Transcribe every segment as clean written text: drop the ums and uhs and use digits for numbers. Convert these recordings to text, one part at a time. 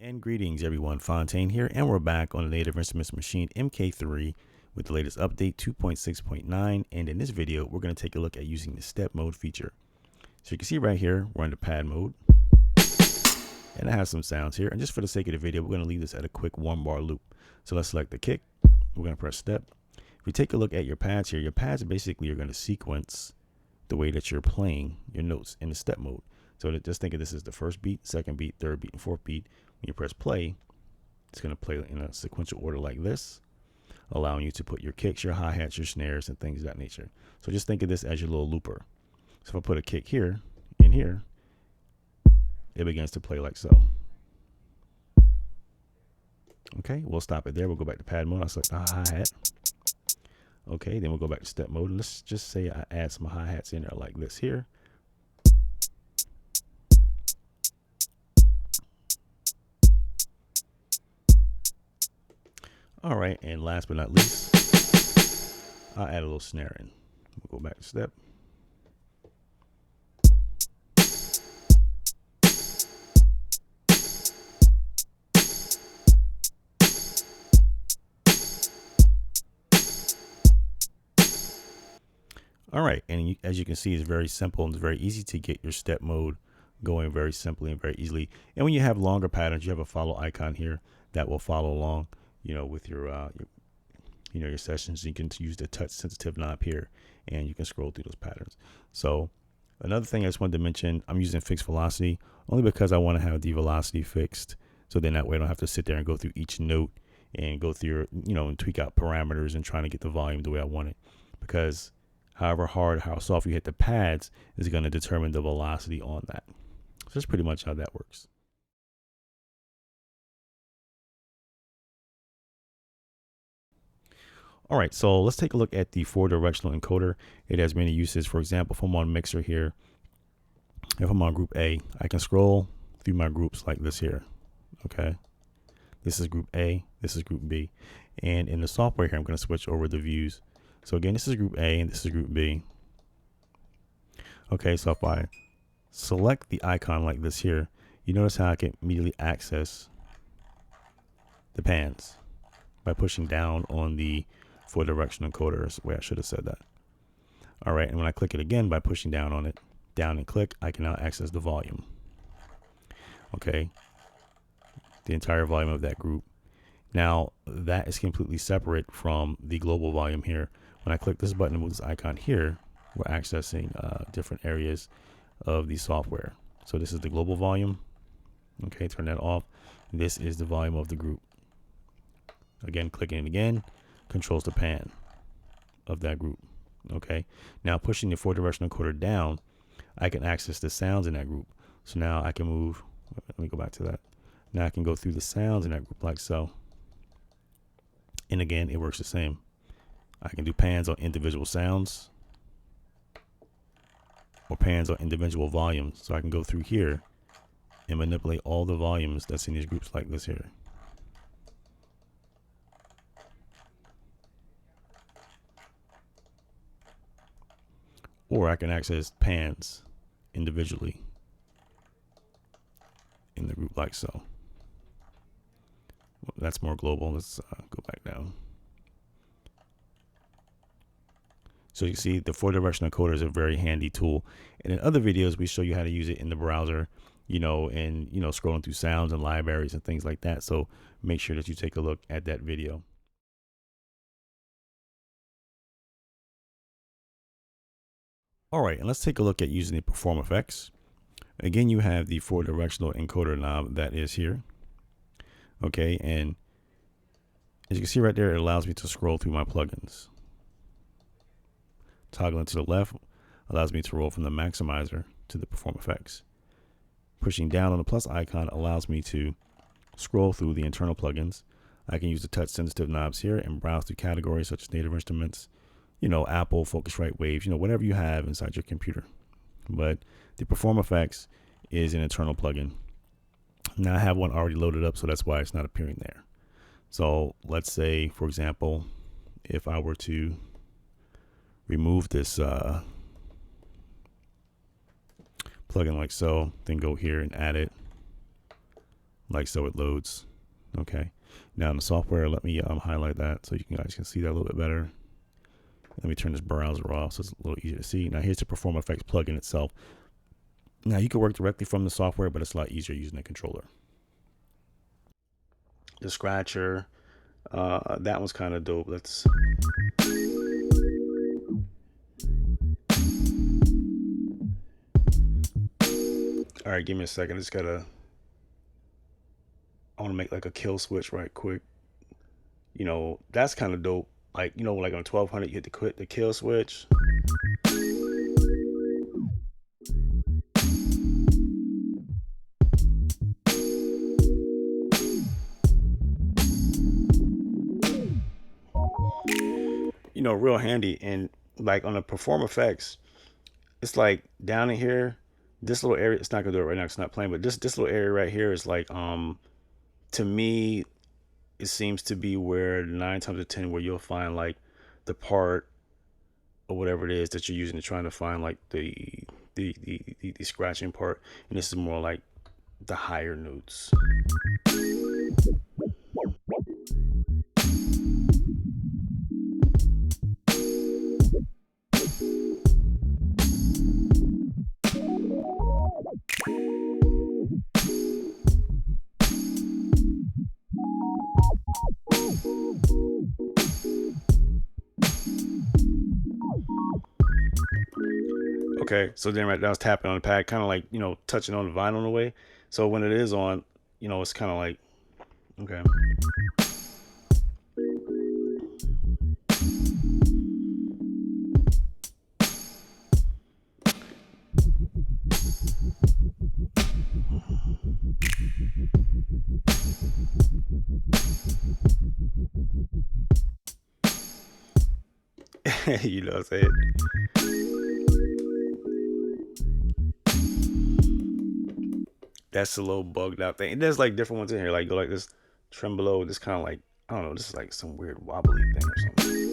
And greetings everyone, Fontaine here, and we're back on the Native Instruments Maschine MK3 with the latest update 2.6.9, and in this video we're going to take a look at using the step mode feature. So you can see right here we're in the pad mode, and I have some sounds here, and just for the sake of the video we're going to leave this at a quick 1-bar loop. So let's select the kick, we're going to press step. If you take a look at your pads here, your pads basically are going to sequence the way that you're playing your notes in the step mode. So just think of this as the first beat, second beat, third beat, and fourth beat. When you press play, it's going to play in a sequential order like this, allowing you to put your kicks, your hi-hats, your snares, and things of that nature. So just think of this as your little looper. So if I put a kick here, in here, it begins to play like so. Okay, we'll stop it there. We'll go back to pad mode. I'll select the hi-hat. Okay, then we'll go back to step mode. Let's just say I add some hi-hats in there like this here. All right, and last but not least, I'll add a little snare in. We'll go back to step. All right, and as you can see, it's very simple and it's very easy to get your step mode going very simply and very easily. And when you have longer patterns, you have a follow icon here that will follow along, with your sessions. You can use the touch sensitive knob here, and you can scroll through those patterns. So another thing I just wanted to mention, I'm using fixed velocity only because I want to have the velocity fixed. So then that way I don't have to sit there and go through each note and go through and tweak out parameters and trying to get the volume the way I want it. Because however hard, how soft you hit the pads is going to determine the velocity on that. So that's pretty much how that works. All right, so let's take a look at the 4-directional encoder. It has many uses. For example, if I'm on mixer here, if I'm on group A, I can scroll through my groups like this here. Okay, this is group A, this is group B. And in the software here, I'm going to switch over the views. So again, this is group A and this is group B. Okay, so if I select the icon like this here, you notice how I can immediately access the pans by pushing down on the 4-directional encoder, is the way I should have said that. All right, and when I click it again by pushing down on it, down and click, I can now access the volume. Okay, the entire volume of that group. Now that is completely separate from the global volume here. When I click this button and move this icon here, we're accessing different areas of the software. So this is the global volume. Okay, turn that off. This is the volume of the group. Again, clicking it again controls the pan of that group. Okay, now pushing the 4-directional encoder down, I can access the sounds in that group. So now I can move, let me go back to that. Now I can go through the sounds in that group like so. And again, it works the same. I can do pans on individual sounds or pans on individual volumes. So I can go through here and manipulate all the volumes that's in these groups like this here. Or I can access pans individually in the group like so. Well, that's more global. Let's go back down. So you see the 4-directional encoder is a very handy tool. And in other videos, we show you how to use it in the browser, and scrolling through sounds and libraries and things like that. So make sure that you take a look at that video. All right, and let's take a look at using the Perform effects. Again, you have the 4-directional encoder knob that is here. Okay, and as you can see right there, it allows me to scroll through my plugins. Toggling to the left allows me to roll from the maximizer to the Perform effects. Pushing down on the plus icon allows me to scroll through the internal plugins. I can use the touch sensitive knobs here and browse through categories such as Native Instruments, Apple, Focusrite, Waves, whatever you have inside your computer. But the Perform effects is an internal plugin. Now I have one already loaded up, so that's why it's not appearing there. So let's say, for example, if I were to remove this plugin like so, then go here and add it like so it loads. Okay, now in the software, let me highlight that so you guys can see that a little bit better. Let me turn this browser off so it's a little easier to see. Now here's the Perform Effects plugin itself. Now you can work directly from the software, but it's a lot easier using a controller. The scratcher, that one's kind of dope. Let's all right, give me a second. I just gotta, I want to make like a kill switch right quick. You know, that's kind of dope. Like, you know, like on 1200 you hit the kill switch. You know, real handy. And like on the Perform Effects, it's like down in here, this little area, it's not gonna do it right now, it's not playing, but this little area right here is like, to me, it seems to be where 9 times out of 10 where you'll find like the part or whatever it is that you're using to trying to find like the scratching part. And this is more like the higher notes. Okay, so then right now I was tapping on the pad, kind of like, you know, touching on the vinyl in a way. So when it is on, you know, it's kind of like, okay. You know what I'm saying? That's a little bugged out thing. And there's like different ones in here. Like go like this tremolo, this kind of like, I don't know, this is like some weird wobbly thing or something.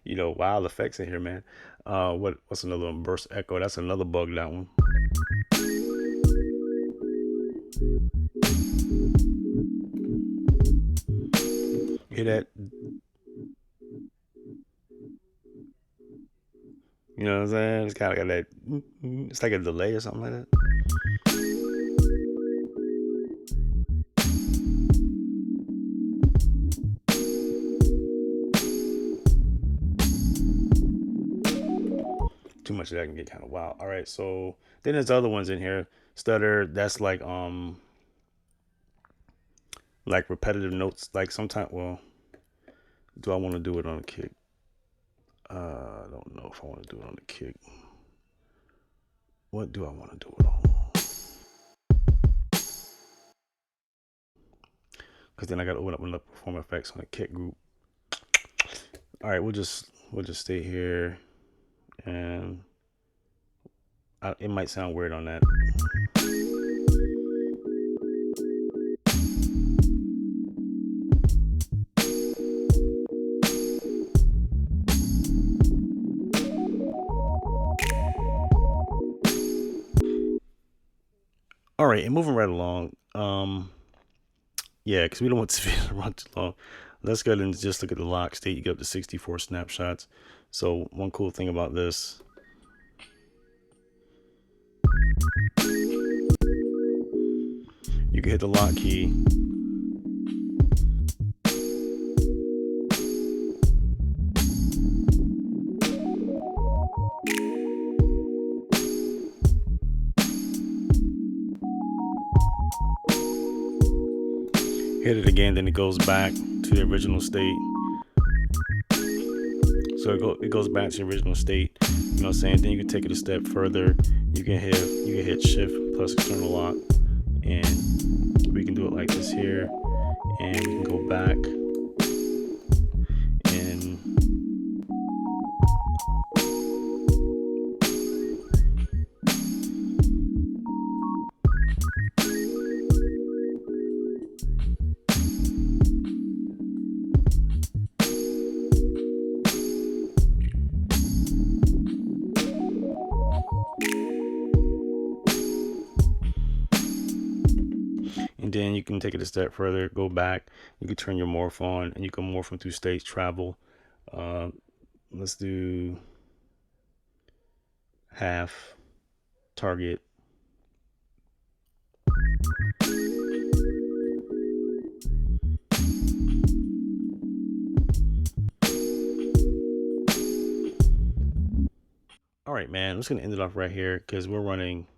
You know, wild effects in here, man. What's another one? Burst echo. That's another bug, that one. Hear that? You know what I'm saying? It's kind of got that. It's like a delay or something like that. Too much of that can get kind of wild. All right, so then there's other ones in here. Stutter. That's like repetitive notes. Like sometimes, well, do I want to do it on a kick? I don't know if I want to do it on the kick. What do I want to do it on? Because then I got to open up another Perform Effects on the kick group. All right, we'll just stay here, and it might sound weird on that. All right, and moving right along. Yeah, because we don't want this video to run too long. Let's go ahead and just look at the lock state. You get up to 64 snapshots. So one cool thing about this, you can hit the lock key. Hit it again, then it goes back to the original state. So it goes back to the original state. You know what I'm saying? Then you can take it a step further. You can hit Shift plus external lock, and we can do it like this here, and we can go back And then you can take it a step further, go back, you can turn your morph on, and you can morph them through states, travel. Let's do half, target. All right, man, I'm just gonna end it off right here because we're running